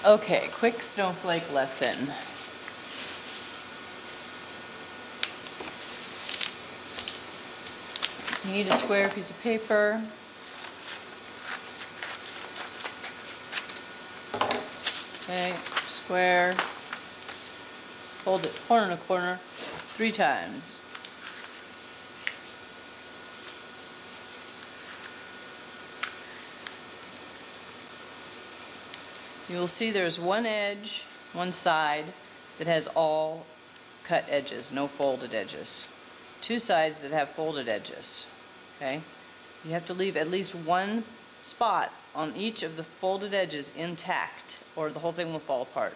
Okay, quick snowflake lesson. You need a square piece of paper. Okay, square. Fold it corner to corner 3 times. You'll see there's one edge, one side, that has all cut edges, no folded edges. 2 sides that have folded edges. Okay? You have to leave at least one spot on each of the folded edges intact, or the whole thing will fall apart.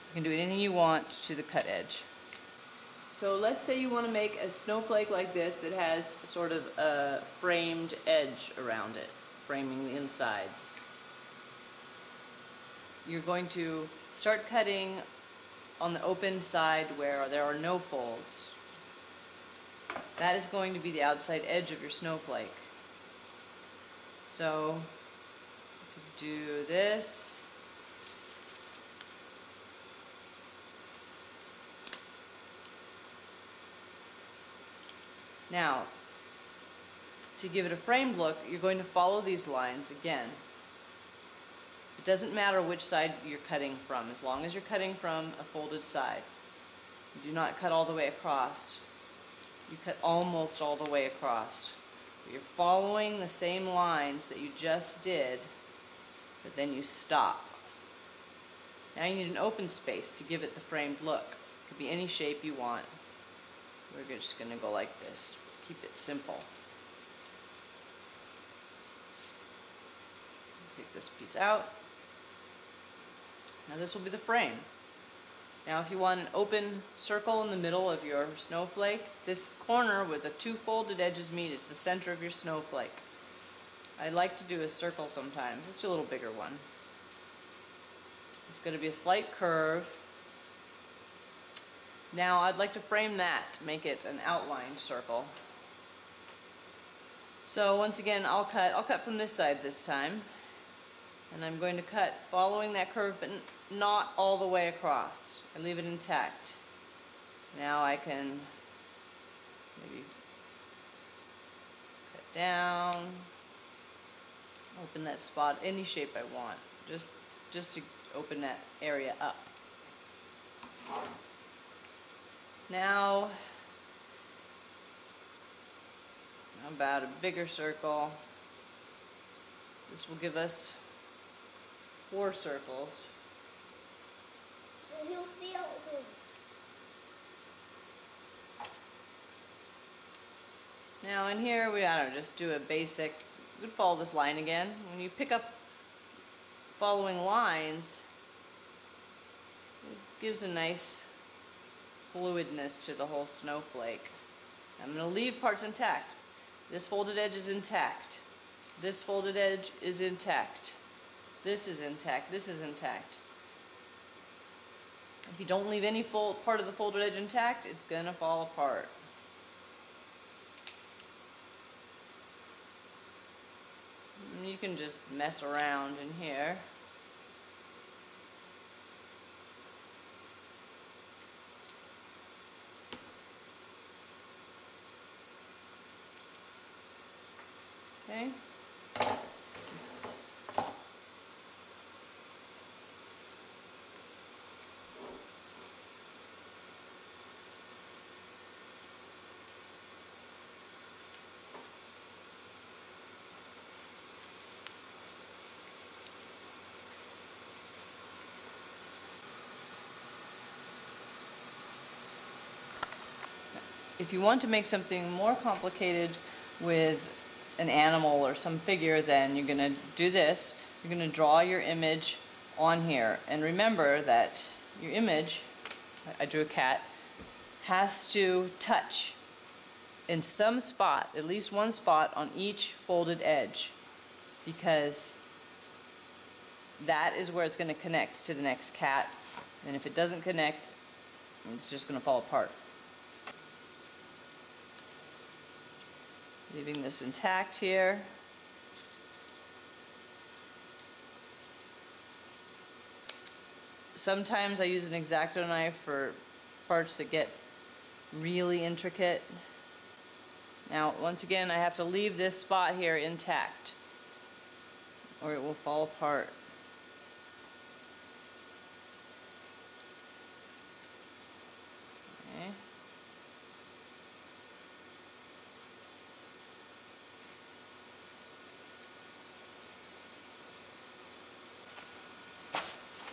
You can do anything you want to the cut edge. So let's say you want to make a snowflake like this that has sort of a framed edge around it, framing the insides. You're going to start cutting on the open side where there are no folds. That is going to be the outside edge of your snowflake. So do this. Now, to give it a framed look, you're going to follow these lines again. It doesn't matter which side you're cutting from, as long as you're cutting from a folded side. You do not cut all the way across. You cut almost all the way across. But you're following the same lines that you just did, but then you stop. Now you need an open space to give it the framed look. It could be any shape you want. We're just going to go like this. Keep it simple. Take this piece out. Now this will be the frame. Now if you want an open circle in the middle of your snowflake, this corner where the 2 folded edges meet is the center of your snowflake. I like to do a circle sometimes. Let's do a little bigger one. It's going to be a slight curve. Now I'd like to frame that to make it an outlined circle. So once again, I'll cut from this side this time. And I'm going to cut following that curve, but not all the way across. I leave it intact. Now I can maybe cut down, open that spot any shape I want, just to open that area up. Now, how about a bigger circle? This will give us 4 circles. So he'll see also. Now in here I don't know, just do a basic, you could follow this line again. When you pick up following lines, it gives a nice fluidness to the whole snowflake. I'm going to leave parts intact. This folded edge is intact. This folded edge is intact. This is intact. This is intact. If you don't leave any part of the folded edge intact, it's going to fall apart. And you can just mess around in here. Okay. If you want to make something more complicated with an animal or some figure, then you're going to do this. You're going to draw your image on here. And remember that your image, I drew a cat, has to touch in some spot, at least one spot on each folded edge, because that is where it's going to connect to the next cat. And if it doesn't connect, it's just going to fall apart. Leaving this intact here. Sometimes I use an X-Acto knife for parts that get really intricate. Now, once again, I have to leave this spot here intact, or it will fall apart. Okay.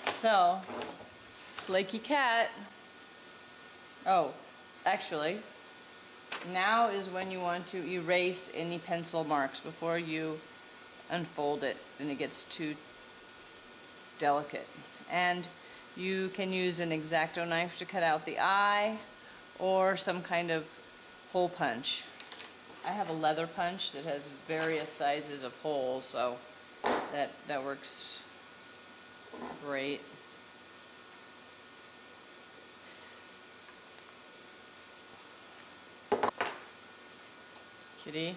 So, flaky cat. Oh, actually, now is when you want to erase any pencil marks before you unfold it and it gets too delicate. And you can use an X-Acto knife to cut out the eye or some kind of hole punch. I have a leather punch that has various sizes of holes, so that works great. Kitty.